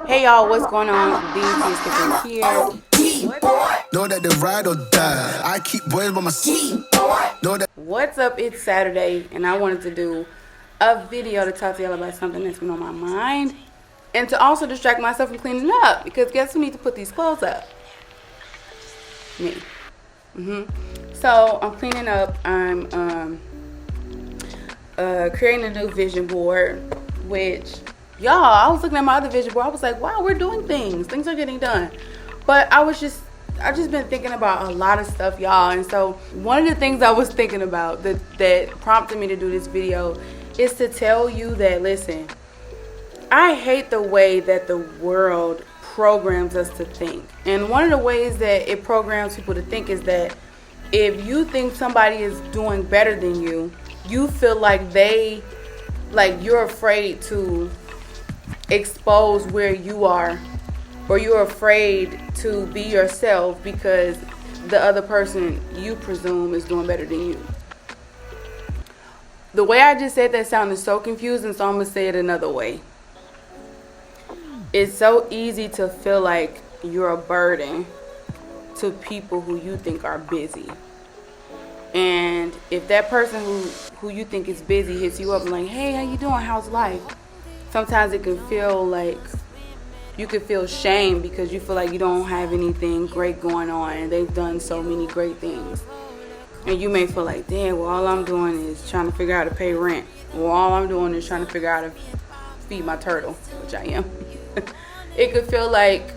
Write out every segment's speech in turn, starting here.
Hey y'all, what's going on? BT Skipping here. Know that they ride or die. I keep boys by my seat. Know that. What's up? It's Saturday, and I wanted to do a video to talk to y'all about something that's been on my mind, and to also distract myself from cleaning up. Because guess who needs to put these clothes up? Me. So I'm cleaning up. I'm creating a new vision board, which y'all, I was looking at my other vision board. I was like, wow, we're doing things. Things are getting done. But I just been thinking about a lot of stuff, y'all. And so one of the things I was thinking about that prompted me to do this video is to tell you that, listen, I hate the way that the world programs us to think. And one of the ways that it programs people to think is that if you think somebody is doing better than you, you feel like you're afraid to expose where you are, or you're afraid to be yourself because the other person you presume is doing better than you. The way I just said that sounded so confusing, so I'm going to say it another way. It's so easy to feel like you're a burden to people who you think are busy. And if that person who you think is busy hits you up and like, hey, how you doing? How's life? Sometimes it can feel like you could feel shame because you feel like you don't have anything great going on and they've done so many great things. And you may feel like, damn, well, all I'm doing is trying to figure out how to pay rent. Well, all I'm doing is trying to figure out how to feed my turtle, which I am. It could feel like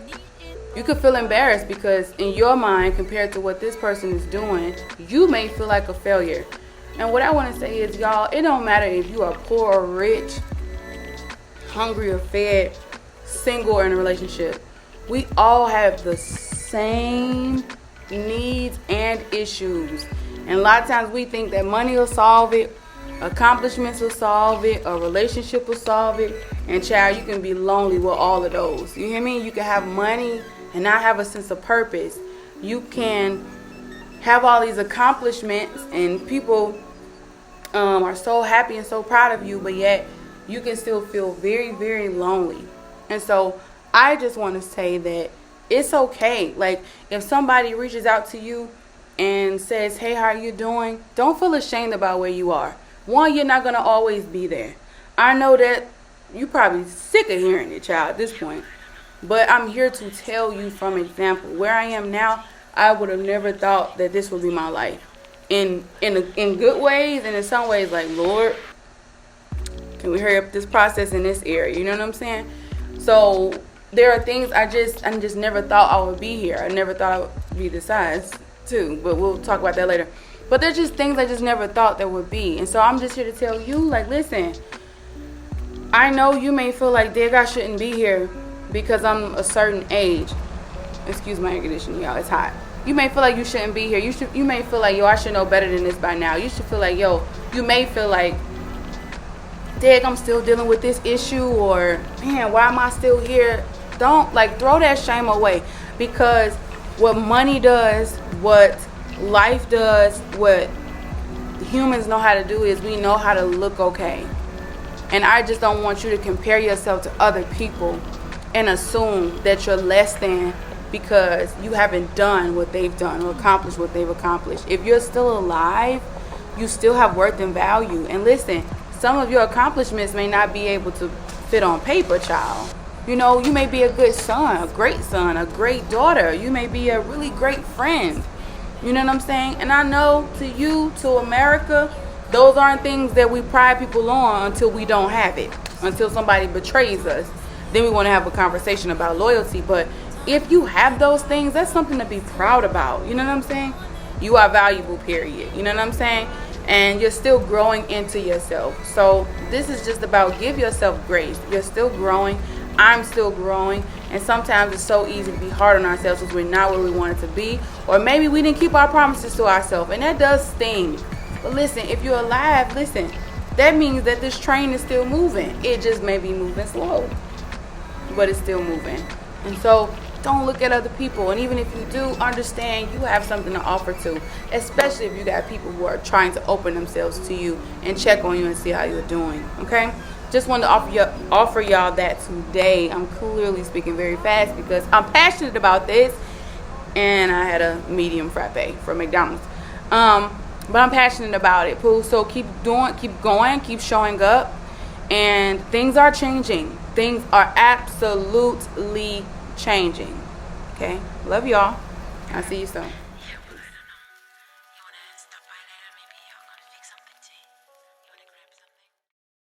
you could feel embarrassed because in your mind, compared to what this person is doing, you may feel like a failure. And what I want to say is, y'all, it don't matter if you are poor or rich, hungry or fed, single or in a relationship. We all have the same needs and issues. And a lot of times we think that money will solve it, accomplishments will solve it, a relationship will solve it. And child, you can be lonely with all of those. You hear me? You can have money and not have a sense of purpose. You can have all these accomplishments and people are so happy and so proud of you, but yet you can still feel very, very lonely. And so I just want to say that it's okay. Like, if somebody reaches out to you and says, hey, how are you doing? Don't feel ashamed about where you are. One, you're not going to always be there. I know that you're probably sick of hearing it, child, at this point. But I'm here to tell you from example. Where I am now, I would have never thought that this would be my life. In good ways, and in some ways, like, Lord, can we hurry up this process in this area? You know what I'm saying? So there are things I just never thought I would be here. I never thought I would be this size too, but we'll talk about that later. But there's just things I just never thought there would be. And so I'm just here to tell you, like, listen, I know you may feel like, Dig, I shouldn't be here because I'm a certain age. Excuse my air conditioning, y'all, it's hot. You may feel like you shouldn't be here. You may feel like, yo, I should know better than this by now. You should feel like, yo, you may feel like, Dig, I'm still dealing with this issue, or man, why am I still here? Don't, like, throw that shame away, because what money does, what life does, what humans know how to do is we know how to look okay. And I just don't want you to compare yourself to other people and assume that you're less than because you haven't done what they've done or accomplished what they've accomplished. If you're still alive, you still have worth and value. And listen, some of your accomplishments may not be able to fit on paper, child. You know, you may be a good son, a great daughter. You may be a really great friend. You know what I'm saying? And I know to you, to America, those aren't things that we pride people on until we don't have it. Until somebody betrays us. Then we want to have a conversation about loyalty. But if you have those things, that's something to be proud about. You know what I'm saying? You are valuable, period. You know what I'm saying? And you're still growing into yourself. So this is just about give yourself grace. You're still growing. I'm still growing. And sometimes it's so easy to be hard on ourselves because we're not where we wanted to be. Or maybe we didn't keep our promises to ourselves. And that does sting. But listen, if you're alive, listen, that means that this train is still moving. It just may be moving slow, but it's still moving. And so don't look at other people. And even if you do, understand you have something to offer too, especially if you got people who are trying to open themselves to you and check on you and see how you're doing. Okay? just wanted to offer y'all that today. I'm clearly speaking very fast because I'm passionate about this, and I had a medium frappe from McDonald's. But I'm passionate about it, Pooh. So keep going, keep showing up, and things are changing. Things are absolutely changing. Okay, love y'all. I'll see you soon.